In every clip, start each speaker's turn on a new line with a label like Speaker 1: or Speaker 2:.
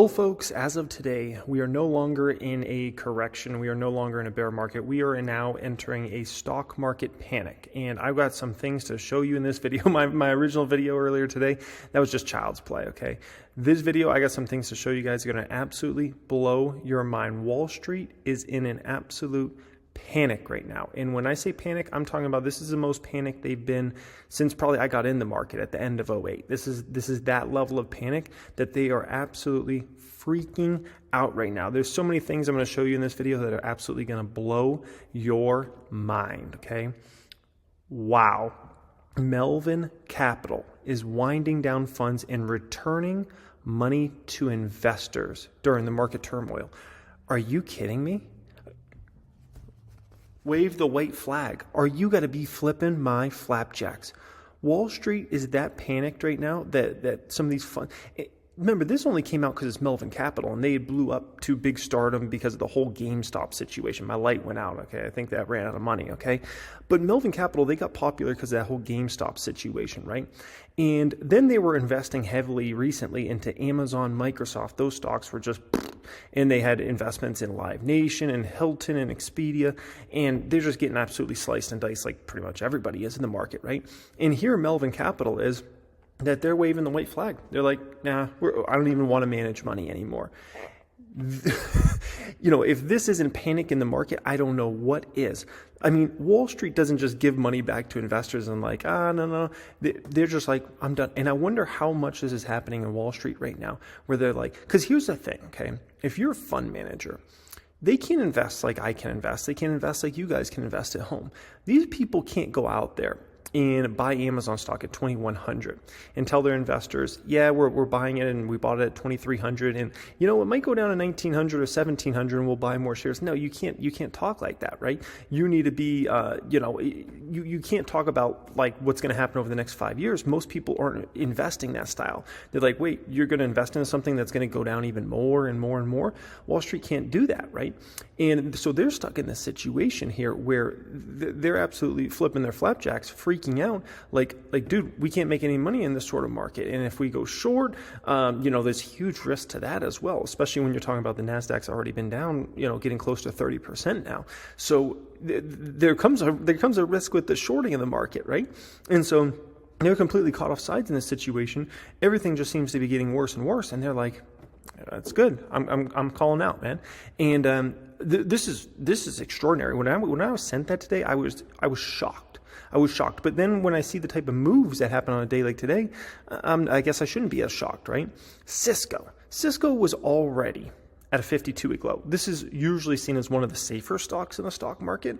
Speaker 1: Well, folks, as of today, we are no longer in a correction. We are no longer in a bear market. We are now entering a stock market panic. And I've got some things to show you in this video. My original video earlier today, that was just child's play, okay? This video, I got some things to show you guys. Are going to absolutely blow your mind. Wall Street is in an absolute panic right now. And when I say panic, I'm talking about this is the most panic they've been since probably I got in the market at the end of '08. This is that level of panic that they are absolutely freaking out right now. There's so many things I'm going to show you in this video that are absolutely going to blow your mind, okay? Wow. Melvin Capital is winding down funds and returning money to investors during the market turmoil. Are you kidding me? Wave the white flag. Are you got to be flipping my flapjacks? Wall Street is that panicked right now that some of these funds... Remember, this only came out because it's Melvin Capital, and they blew up to big stardom because of the whole GameStop situation. My light went out, okay? I think that ran out of money, okay? But Melvin Capital, they got popular because of that whole GameStop situation, right? And then they were investing heavily recently into Amazon, Microsoft. Those stocks were just... And they had investments in Live Nation and Hilton and Expedia, and they're just getting absolutely sliced and diced like pretty much everybody is in the market, right? And here Melvin Capital is that they're waving the white flag. They're like, nah, I don't even want to manage money anymore. You know, if this isn't panic in the market, I don't know what is. I mean, Wall Street doesn't just give money back to investors and like, no. They're just like, I'm done. And I wonder how much this is happening in Wall Street right now, where they're like, because here's the thing, okay? If you're a fund manager, they can't invest like I can invest. They can't invest like you guys can invest at home. These people can't go out there and buy Amazon stock at 2,100 and tell their investors, yeah, we're buying it and we bought it at 2,300 and you know it might go down to 1,900 or 1,700 and we'll buy more shares. No, you can't talk like that, right? You need to be, you can't talk about like what's going to happen over the next 5 years. Most people aren't investing that style. They're like, wait, you're going to invest in something that's going to go down even more and more and more. Wall Street can't do that, right? And so they're stuck in this situation here where they're absolutely flipping their flapjacks, freaking out, like, dude, we can't make any money in this sort of market. And if we go short, there's huge risk to that as well, especially when you're talking about the NASDAQ's already been down, getting close to 30% now. So there comes a risk with the shorting of the market, right? And so they're completely caught off sides in this situation. Everything just seems to be getting worse and worse. And they're like, that's good. I'm calling out, man. And this is extraordinary. When I was sent that today, I was shocked. I was shocked. But then when I see the type of moves that happen on a day like today, I guess I shouldn't be as shocked, right? Cisco was already at a 52-week low. This is usually seen as one of the safer stocks in the stock market,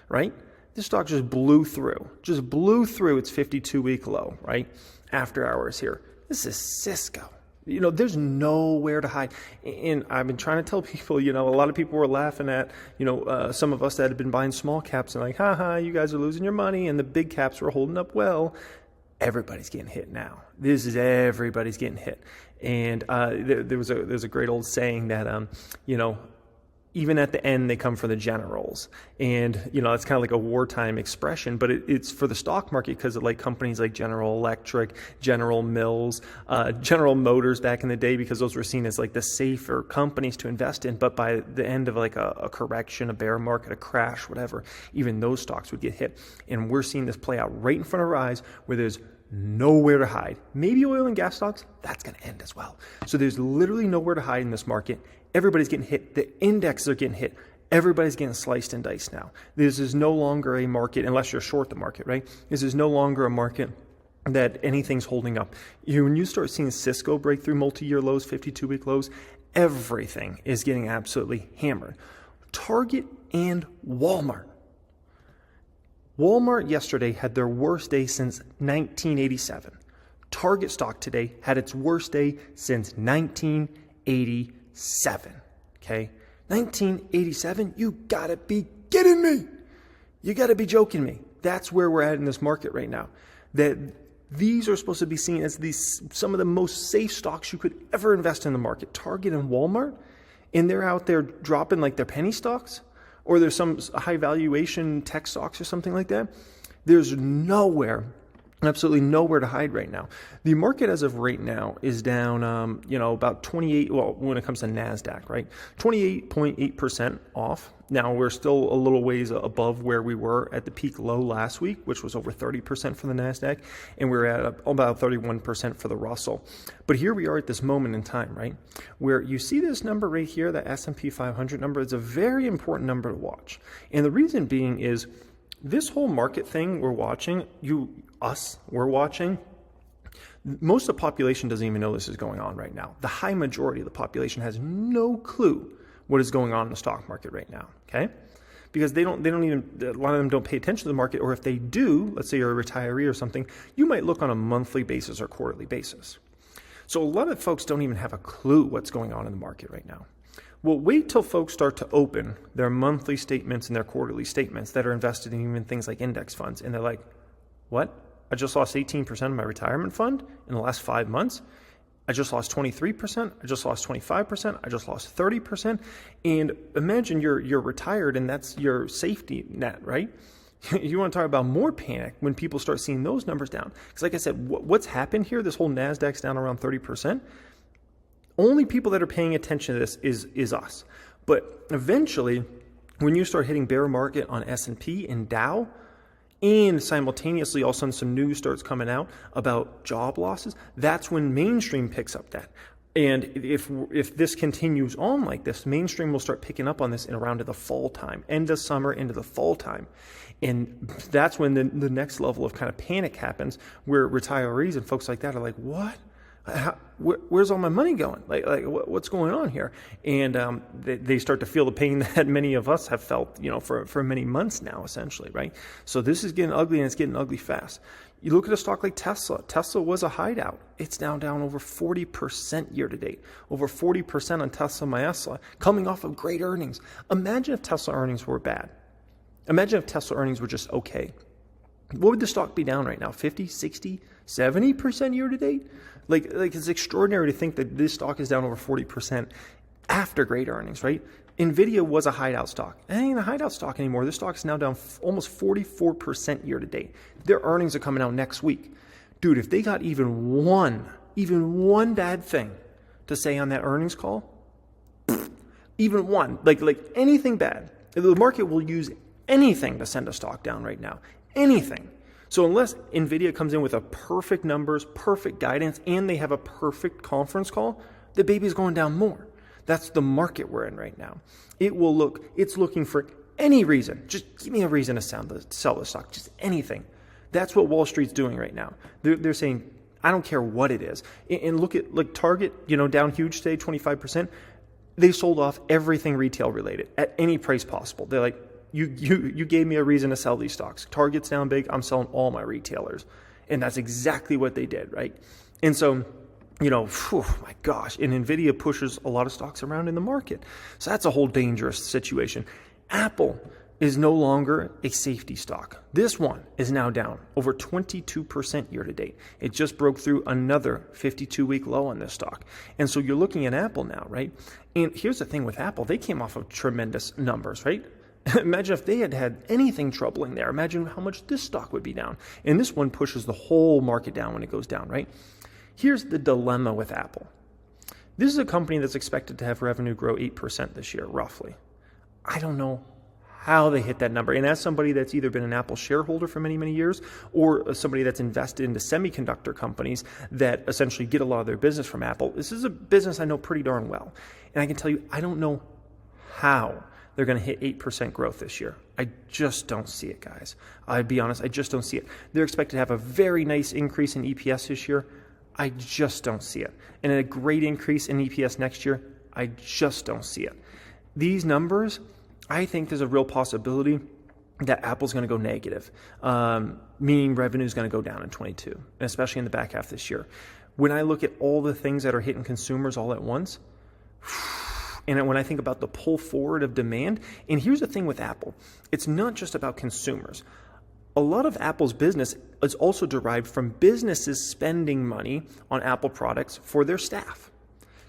Speaker 1: right? This stock just blew through its 52-week low, right? After hours here. This is Cisco. There's nowhere to hide. And I've been trying to tell people, a lot of people were laughing at, some of us that had been buying small caps and like, you guys are losing your money and the big caps were holding up well. Everybody's getting hit now. Everybody's getting hit. And there's a great old saying that, even at the end, they come for the generals. And, it's kind of like a wartime expression, but it's for the stock market because of like companies like General Electric, General Mills, General Motors back in the day, because those were seen as like the safer companies to invest in. But by the end of like a correction, a bear market, a crash, whatever, even those stocks would get hit. And we're seeing this play out right in front of our eyes where there's nowhere to hide. Maybe oil and gas stocks, that's going to end as well. So there's literally nowhere to hide in this market. Everybody's getting hit. The indexes are getting hit. Everybody's getting sliced and diced now. This is no longer a market, unless you're short the market, right? This is no longer a market that anything's holding up. When you start seeing Cisco break through multi-year lows, 52-week lows, everything is getting absolutely hammered. Target and Walmart. Walmart yesterday had their worst day since 1987. Target stock today had its worst day since 1987. Okay? 1987? You gotta be kidding me. You gotta be joking me. That's where we're at in this market right now. That these are supposed to be seen as some of the most safe stocks you could ever invest in the market. Target and Walmart, and they're out there dropping like their penny stocks, or there's some high valuation tech stocks or something like that. There's nowhere Absolutely nowhere to hide right now. The market as of right now is down, about 28, well, when it comes to NASDAQ, right? 28.8% off. Now we're still a little ways above where we were at the peak low last week, which was over 30% for the NASDAQ, and we're at about 31% for the Russell. But here we are at this moment in time, right? Where you see this number right here, the S&P 500 number, is a very important number to watch. And the reason being is this whole market thing we're watching, we're watching, most of the population doesn't even know this is going on right now. The high majority of the population has no clue what is going on in the stock market right now, okay? Because they don't even, a lot of them don't pay attention to the market, or if they do, let's say you're a retiree or something, you might look on a monthly basis or quarterly basis. So a lot of folks don't even have a clue what's going on in the market right now. Well, wait till folks start to open their monthly statements and their quarterly statements that are invested in even things like index funds, and they're like, what? I just lost 18% of my retirement fund in the last 5 months. I just lost 23%. I just lost 25%. I just lost 30%. And imagine you're retired and that's your safety net, right? You want to talk about more panic when people start seeing those numbers down. Because like I said, what's happened here, this whole NASDAQ's down around 30%. Only people that are paying attention to this is us. But eventually, when you start hitting bear market on S&P and Dow, and simultaneously all of a sudden some news starts coming out about job losses, that's when mainstream picks up that. And if this continues on like this, mainstream will start picking up on this in around to the fall time, end of summer into the fall time. And that's when the next level of kind of panic happens, where retirees and folks like that are like, what? Where's all my money going? Like what's going on here? And they start to feel the pain that many of us have felt, for many months now, essentially, right? So this is getting ugly, and it's getting ugly fast. You look at a stock like Tesla. Tesla was a hideout. It's now down over 40% year to date, over 40% on Tesla Tesla, coming off of great earnings. Imagine if Tesla earnings were bad. Imagine if Tesla earnings were just okay. What would the stock be down right now? 50, 60, 70% year to date? Like it's extraordinary to think that this stock is down over 40% after great earnings, right? NVIDIA was a hideout stock. It ain't a hideout stock anymore. This stock is now down almost 44% year to date. Their earnings are coming out next week. Dude, if they got even one bad thing to say on that earnings call, even one, like anything bad, the market will use anything to send a stock down right now. Anything. So unless NVIDIA comes in with a perfect numbers, perfect guidance, and they have a perfect conference call, the baby's going down more. That's the market we're in right now. It's looking for any reason. Just give me a reason to sell the stock, just anything. That's what Wall Street's doing right now. They're saying, I don't care what it is. And look at like Target, down huge today, 25%. They sold off everything retail related at any price possible. They're like, You gave me a reason to sell these stocks. Target's down big. I'm selling all my retailers. And that's exactly what they did, right? And so, my gosh. And NVIDIA pushes a lot of stocks around in the market. So that's a whole dangerous situation. Apple is no longer a safety stock. This one is now down over 22% year to date. It just broke through another 52-week low on this stock. And so you're looking at Apple now, right? And here's the thing with Apple. They came off of tremendous numbers, right? Imagine if they had anything troubling there. Imagine how much this stock would be down. And this one pushes the whole market down when it goes down, right? Here's the dilemma with Apple. This is a company that's expected to have revenue grow 8% this year, roughly. I don't know how they hit that number. And as somebody that's either been an Apple shareholder for many, many years, or somebody that's invested into semiconductor companies that essentially get a lot of their business from Apple, this is a business I know pretty darn well. And I can tell you, I don't know how they're going to hit 8% growth this year. I just don't see it, guys. I'd be honest, I just don't see it. They're expected to have a very nice increase in EPS this year. I just don't see it. And a great increase in EPS next year. I just don't see it. These numbers, I think there's a real possibility that Apple's going to go negative, meaning revenue is going to go down in 22, especially in the back half this year. When I look at all the things that are hitting consumers all at once, and when I think about the pull forward of demand, and here's the thing with Apple, it's not just about consumers. A lot of Apple's business is also derived from businesses spending money on Apple products for their staff.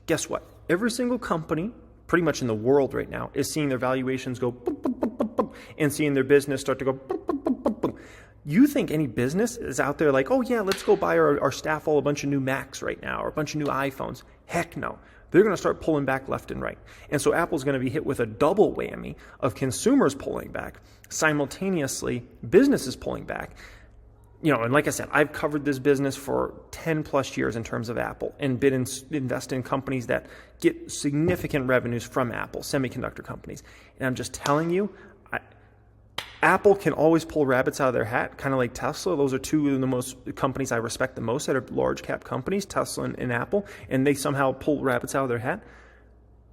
Speaker 1: Guess what? Every single company, pretty much in the world right now, is seeing their valuations go boop, boop, boop, boop, boop, and seeing their business start to go boop, boop, boop, boop, boop. You think any business is out there like, oh yeah, let's go buy our staff all a bunch of new Macs right now or a bunch of new iPhones? Heck no. They're going to start pulling back left and right. And so Apple's going to be hit with a double whammy of consumers pulling back, simultaneously businesses pulling back. And like I said, I've covered this business for 10 plus years in terms of Apple and been invested in companies that get significant revenues from Apple, semiconductor companies. And I'm just telling you, Apple can always pull rabbits out of their hat, kind of like Tesla. Those are two of the most companies I respect the most that are large cap companies, Tesla and Apple, and they somehow pull rabbits out of their hat.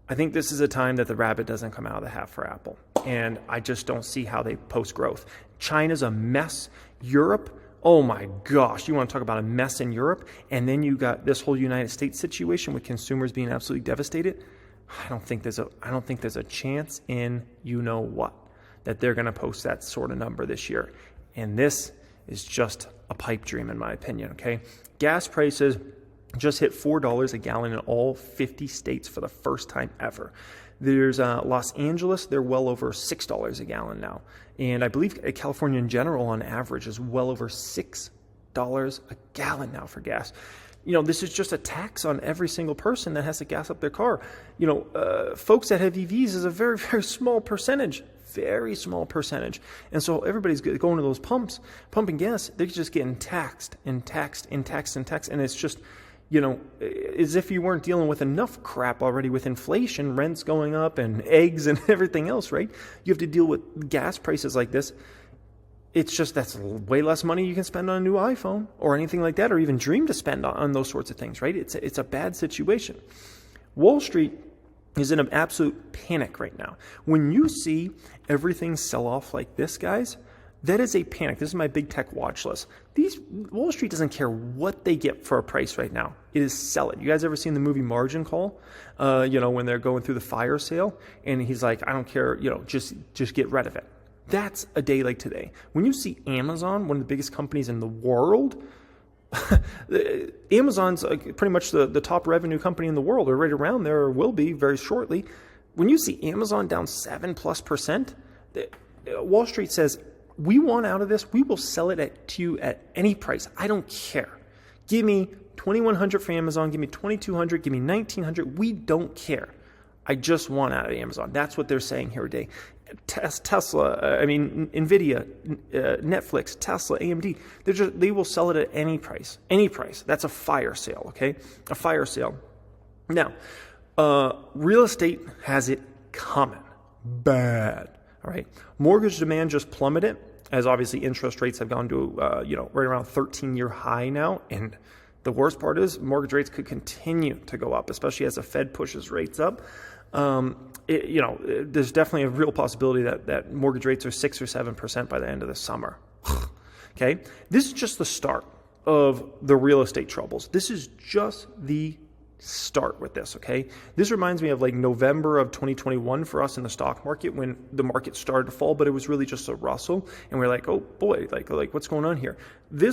Speaker 1: I think this is a time that the rabbit doesn't come out of the hat for Apple. And I just don't see how they post growth. China's a mess. Europe, oh my gosh, you want to talk about a mess in Europe? And then you got this whole United States situation with consumers being absolutely devastated. I don't think there's a chance in what that they're going to post that sort of number this year. And this is just a pipe dream in my opinion, okay? Gas prices just hit $4 a gallon in all 50 states for the first time ever. There's Los Angeles, they're well over $6 a gallon now. And I believe California in general on average is well over $6 a gallon now for gas. This is just a tax on every single person that has to gas up their car. Folks that have EVs is a very, very small percentage. Very small percentage. And so everybody's going to those pumps, pumping gas. They're just getting taxed and taxed and taxed and taxed. And it's just, as if you weren't dealing with enough crap already with inflation, rents going up and eggs and everything else, right? You have to deal with gas prices like this. It's just that's way less money you can spend on a new iPhone or anything like that, or even dream to spend on those sorts of things, right? It's a bad situation. Wall Street is in an absolute panic right now. When you see everything sell off like this, guys, that is a panic. This is my big tech watch list. Wall Street doesn't care what they get for a price right now. It is sell it. You guys ever seen the movie Margin Call? When they're going through the fire sale and he's like, I don't care, just get rid of it. That's a day like today. When you see Amazon, one of the biggest companies in the world, Amazon's pretty much the top revenue company in the world, or right around there, or will be very shortly. When you see Amazon down 7+%, Wall Street says, we want out of this. We will sell it to you at any price. I don't care. Give me $2,100 for Amazon. Give me $2,200. Give me $1,900. We don't care. I just want out of Amazon. That's what they're saying here today. Tesla, Nvidia, Netflix, Tesla, AMD, they will sell it at any price. Any price. That's a fire sale, okay? A fire sale. Now, real estate has it coming. Bad. All right. Mortgage demand just plummeted, as obviously interest rates have gone to, right around 13-year high now. And the worst part is mortgage rates could continue to go up, especially as the Fed pushes rates up. There's definitely a real possibility that mortgage rates are 6 or 7% by the end of the summer. Okay, this is just the start of the real estate troubles. This is just the start with this. Okay, this reminds me of like November of 2021 for us in the stock market when the market started to fall, but it was really just a rustle, and we're like, oh boy, like what's going on here?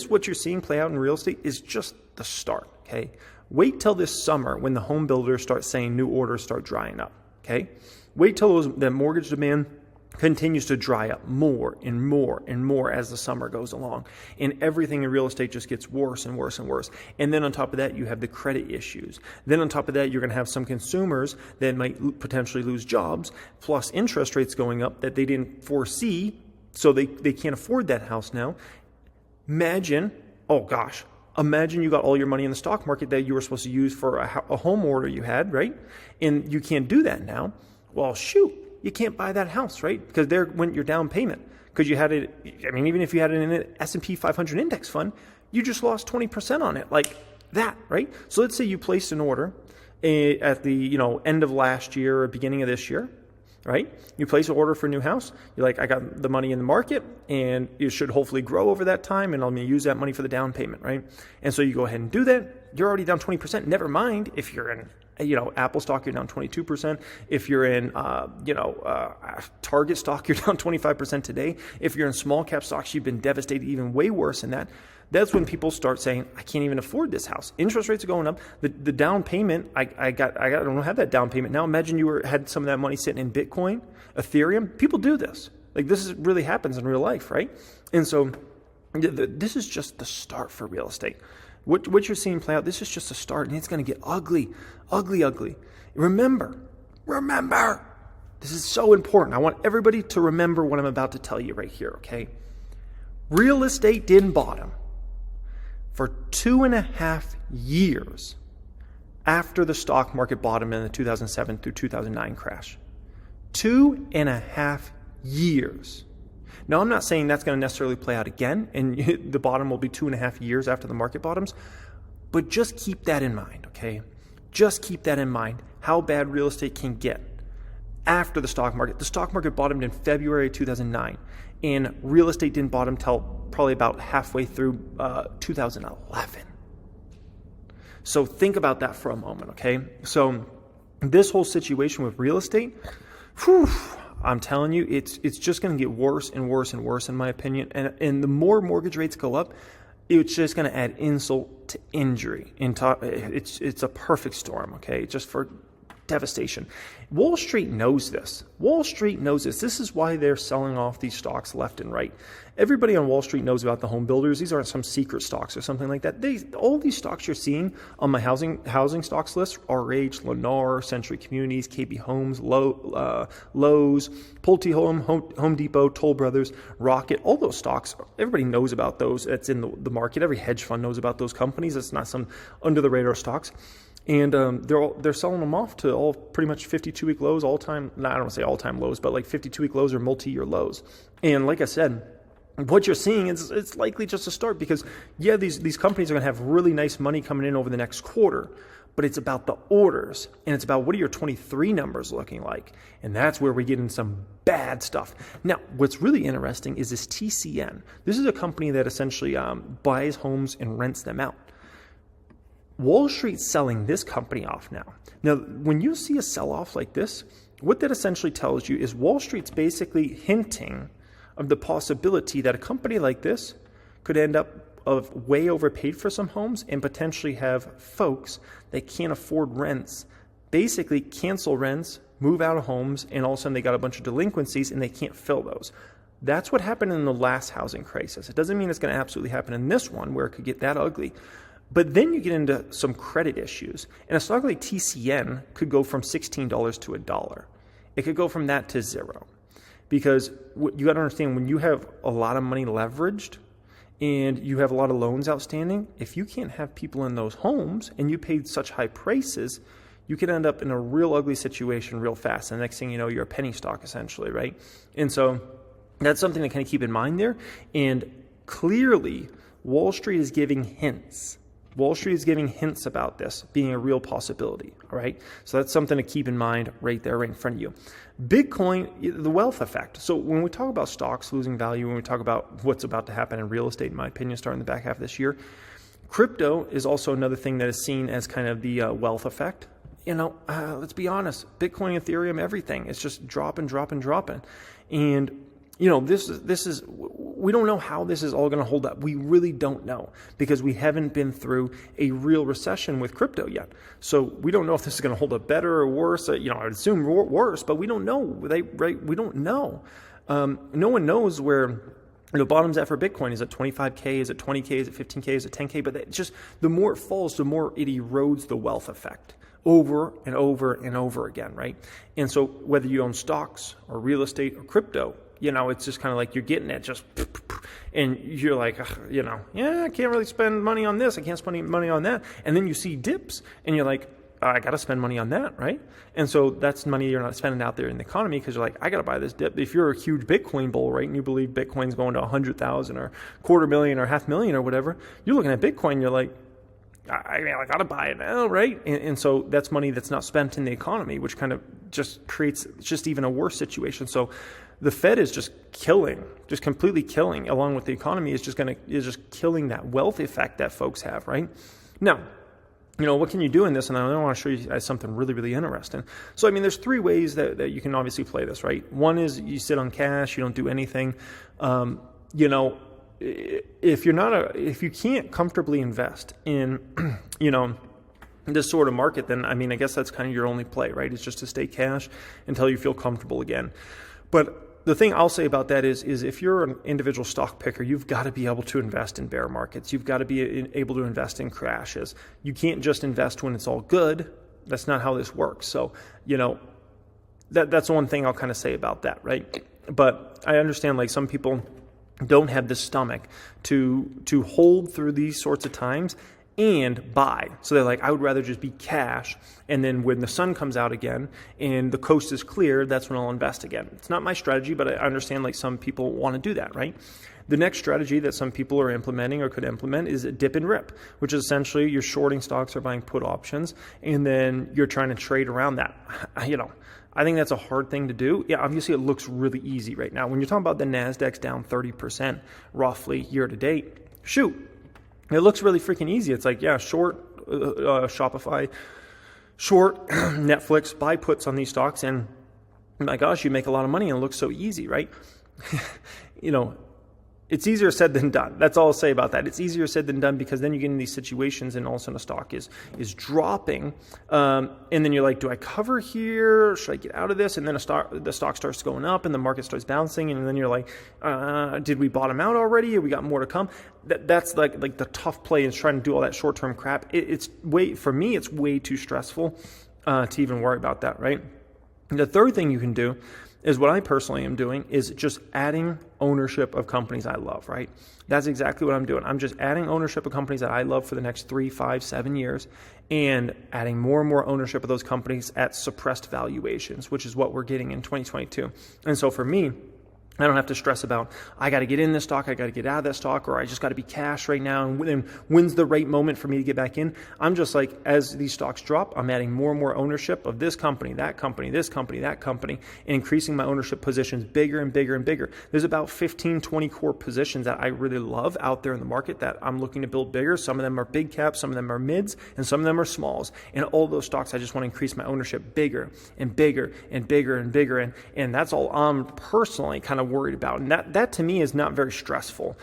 Speaker 1: What you're seeing play out in real estate is just the start. Okay. Wait till this summer when the home builders start saying new orders start drying up, okay? Wait till the mortgage demand continues to dry up more and more and more as the summer goes along. And everything in real estate just gets worse and worse and worse. And then on top of that, you have the credit issues. Then on top of that, you're going to have some consumers that might potentially lose jobs, plus interest rates going up that they didn't foresee, so they can't afford that house now. Imagine you got all your money in the stock market that you were supposed to use for a home order you had, right? And you can't do that now. Well, shoot, you can't buy that house, right? Because there went your down payment. Because you had it, even if you had it in an S&P 500 index fund, you just lost 20% on it, like that, right? So let's say you placed an order at the end of last year or beginning of this year, right? You place an order for a new house. You're like, I got the money in the market and it should hopefully grow over that time and I'm going to use that money for the down payment, right? And so you go ahead and do that. You're already down 20%. Never mind if you're in, Apple stock, you're down 22%. If you're in, Target stock, you're down 25% today. If you're in small cap stocks, you've been devastated even way worse than that. That's when people start saying, I can't even afford this house. Interest rates are going up. The down payment, I don't have that down payment now. Imagine you had some of that money sitting in Bitcoin, Ethereum. People do this. Like this really happens in real life, right? And so, This is just the start for real estate. What you're seeing play out, this is just a start, and it's going to get ugly, ugly, ugly. Remember, this is so important. I want everybody to remember what I'm about to tell you right here, okay? Real estate didn't bottom for 2.5 years after the stock market bottomed in the 2007 through 2009 crash. 2.5 years. Now, I'm not saying that's going to necessarily play out again, and the bottom will be 2.5 years after the market bottoms, but just keep that in mind, okay? Just keep that in mind, how bad real estate can get after the stock market. The stock market bottomed in February 2009, and real estate didn't bottom till probably about halfway through 2011. So think about that for a moment, okay? So this whole situation with real estate, I'm telling you, it's just going to get worse and worse and worse, in my opinion. And the more mortgage rates go up, it's just going to add insult to injury. It's a perfect storm, okay? Just for devastation. Wall Street knows this. This is why they're selling off these stocks left and right. Everybody on Wall Street knows about the home builders. These aren't some secret stocks or something like that. All these stocks you're seeing on my housing stocks list, RH, Lennar, Century Communities, KB Homes, Lowe's, Pulte Home Depot, Toll Brothers, Rocket, all those stocks, everybody knows about those. It's in the market. Every hedge fund knows about those companies. It's not some under the radar stocks. And they're selling them off to all pretty much 52-week lows, I don't want to say all-time lows, but like 52-week lows or multi-year lows. And like I said, what you're seeing is it's likely just a start because, yeah, these companies are going to have really nice money coming in over the next quarter, but it's about the orders, and it's about what are your 23 numbers looking like, and that's where we get in some bad stuff. Now, what's really interesting is this TCN. This is a company that essentially buys homes and rents them out. Wall Street's selling this company off now. Now, when you see a sell-off like this, what that essentially tells you is Wall Street's basically hinting of the possibility that a company like this could end up of way overpaid for some homes and potentially have folks that can't afford rents basically cancel rents, move out of homes, and all of a sudden they got a bunch of delinquencies and they can't fill those. That's what happened in the last housing crisis. It doesn't mean it's going to absolutely happen in this one where it could get that ugly. But then you get into some credit issues. And a stock like TCN could go from $16 to $1. It could go from that to zero. Because you got to understand, when you have a lot of money leveraged and you have a lot of loans outstanding, if you can't have people in those homes and you paid such high prices, you can end up in a real ugly situation real fast. And the next thing you know, you're a penny stock essentially, right? And so that's something to kind of keep in mind there. And clearly, Wall Street is giving hints. Wall Street is giving hints about this being a real possibility, all right? So that's something to keep in mind right there, right in front of you. Bitcoin, the wealth effect. So when we talk about stocks losing value, when we talk about what's about to happen in real estate, in my opinion, starting the back half of this year, crypto is also another thing that is seen as kind of the wealth effect. Let's be honest, Bitcoin, Ethereum, everything, it's just dropping. And this is we don't know how this is all going to hold up. We really don't know because we haven't been through a real recession with crypto yet. So we don't know if this is going to hold up better or worse. I would assume worse, but we don't know. We don't know. No one knows where the bottom's at for Bitcoin. Is it 25K? Is it 20K? Is it 15K? Is it 10K? But just the more it falls, the more it erodes the wealth effect over and over and over again, right? And so whether you own stocks or real estate or crypto, it's just kind of like you're getting it just, and you're like, I can't really spend money on this. I can't spend money on that. And then you see dips and you're like, I got to spend money on that, right? And so that's money you're not spending out there in the economy because you're like, I got to buy this dip. If you're a huge Bitcoin bull, right, and you believe Bitcoin's going to 100,000 or $250,000 or $500,000 or whatever, you're looking at Bitcoin, you're like, I got to buy it now, right? And so that's money that's not spent in the economy, which kind of just creates just even a worse situation. So the Fed is just completely killing, along with the economy, is just killing that wealth effect that folks have, right? Now, what can you do in this? And I want to show you something really, really interesting. So, there's three ways that you can obviously play this, right? One is you sit on cash, you don't do anything. If you can't comfortably invest in, this sort of market, then, I guess that's kind of your only play, right? It's just to stay cash until you feel comfortable again. But the thing I'll say about that is if you're an individual stock picker, you've got to be able to invest in bear markets. You've got to be able to invest in crashes. You can't just invest when it's all good. That's not how this works. So, that's one thing I'll kind of say about that, right? But I understand like some people don't have the stomach to hold through these sorts of times and buy. So they're like, I would rather just be cash. And then when the sun comes out again and the coast is clear, that's when I'll invest again. It's not my strategy, but I understand like some people want to do that, right? The next strategy that some people are implementing or could implement is a dip and rip, which is essentially you're shorting stocks or buying put options, and then you're trying to trade around that. I think that's a hard thing to do. Yeah, obviously it looks really easy right now. When you're talking about the NASDAQ's down 30% roughly year to date, shoot, it looks really freaking easy. It's like, yeah, short Shopify, short Netflix, buy puts on these stocks, and my gosh, you make a lot of money and it looks so easy, right? It's easier said than done. That's all I'll say about that. It's easier said than done because then you get in these situations and all of a sudden a stock is dropping. And then you're like, do I cover here? Should I get out of this? And then the stock starts going up and the market starts bouncing. And then you're like, did we bottom out already? Or we got more to come? That's like the tough play is trying to do all that short-term crap. For me, it's way too stressful to even worry about that, right? The third thing you can do is what I personally am doing is just adding ownership of companies I love, right? That's exactly what I'm doing. I'm just adding ownership of companies that I love for the next 3, 5, 7 years and adding more and more ownership of those companies at suppressed valuations, which is what we're getting in 2022. And so for me, I don't have to stress about, I got to get in this stock, I got to get out of that stock, or I just got to be cash right now, and when's the right moment for me to get back in? I'm just like, as these stocks drop, I'm adding more and more ownership of this company, that company, this company, that company, and increasing my ownership positions bigger and bigger and bigger. There's about 15, 20 core positions that I really love out there in the market that I'm looking to build bigger. Some of them are big caps, some of them are mids, and some of them are smalls. And all those stocks, I just want to increase my ownership bigger and bigger and bigger and bigger. And that's all I'm personally kind of worried about. And that to me is not very stressful.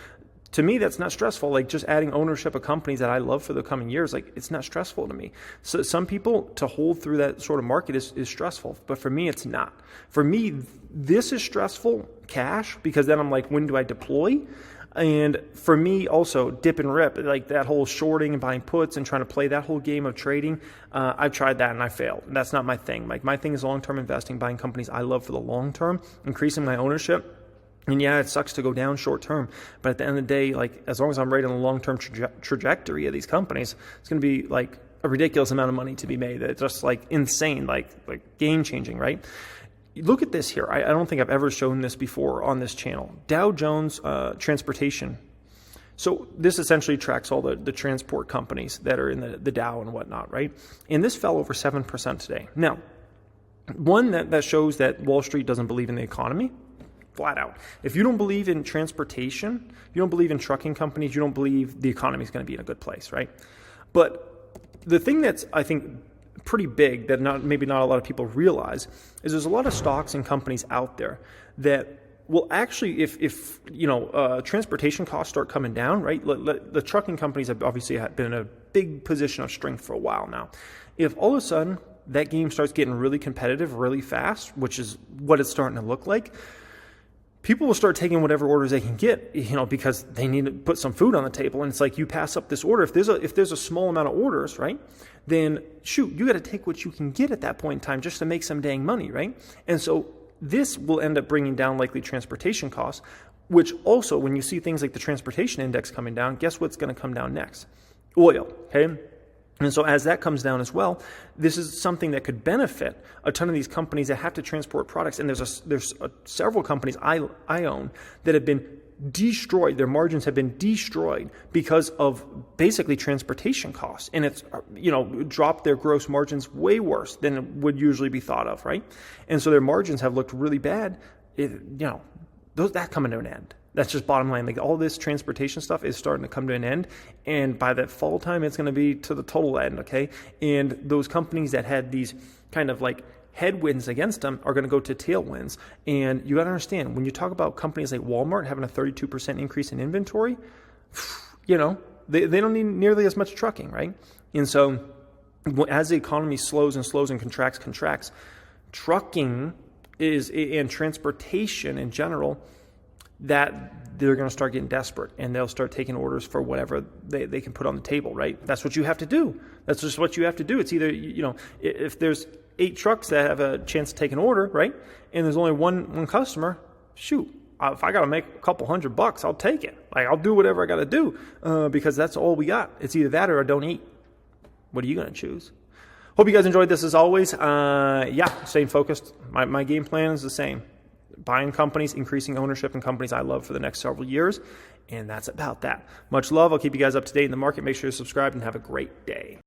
Speaker 1: To me, that's not stressful. Like just adding ownership of companies that I love for the coming years, like it's not stressful to me. So some people to hold through that sort of market is stressful, but for me, it's not. For me, this is stressful, cash, because then I'm like, when do I deploy? And for me also, dip and rip, like that whole shorting and buying puts and trying to play that whole game of trading, I've tried that and I failed. That's not my thing. Like my thing is long-term investing, buying companies I love for the long term, increasing my ownership. And yeah, it sucks to go down short term, but at the end of the day, like as long as I'm right on the long-term trajectory of these companies, it's going to be like a ridiculous amount of money to be made. It's just like insane, like game changing, right? Look at this here. I don't think I've ever shown this before on this channel. Dow Jones Transportation. So this essentially tracks all the transport companies that are in the Dow and whatnot, right? And this fell over 7% today. Now, one that shows that Wall Street doesn't believe in the economy. Flat out. If you don't believe in transportation, you don't believe in trucking companies, you don't believe the economy is going to be in a good place, right? But the thing that's, I think, pretty big that maybe not a lot of people realize is there's a lot of stocks and companies out there that will actually, if transportation costs start coming down, right? The trucking companies have obviously been in a big position of strength for a while now. If all of a sudden that game starts getting really competitive really fast, which is what it's starting to look like, people will start taking whatever orders they can get, because they need to put some food on the table. And it's like you pass up this order. If there's a small amount of orders, right, then shoot, you got to take what you can get at that point in time just to make some dang money, right? And so this will end up bringing down likely transportation costs, which also when you see things like the transportation index coming down, guess what's going to come down next? Oil, okay? And so as that comes down as well, this is something that could benefit a ton of these companies that have to transport products. And there's several companies I own that have been destroyed. Their margins have been destroyed because of basically transportation costs. And it's, dropped their gross margins way worse than it would usually be thought of, right? And so their margins have looked really bad. That coming to an end. That's just bottom line. Like all this transportation stuff is starting to come to an end. And by that fall time, it's going to be to the total end. Okay. And those companies that had these kind of like headwinds against them are going to go to tailwinds. And you got to understand when you talk about companies like Walmart having a 32% increase in inventory, they don't need nearly as much trucking. Right. And so as the economy slows and contracts, trucking and transportation in general, that they're going to start getting desperate and they'll start taking orders for whatever they can put on the table, right? That's what you have to do. That's just what you have to do. It's either, if there's 8 trucks that have a chance to take an order, right? And there's only one customer, shoot, if I got to make a couple $100, I'll take it. Like, I'll do whatever I got to do because that's all we got. It's either that or I don't eat. What are you going to choose? Hope you guys enjoyed this as always. Staying focused. My game plan is the same. Buying companies, increasing ownership in companies I love for the next several years. And that's about that. Much love. I'll keep you guys up to date in the market. Make sure you're subscribed and have a great day.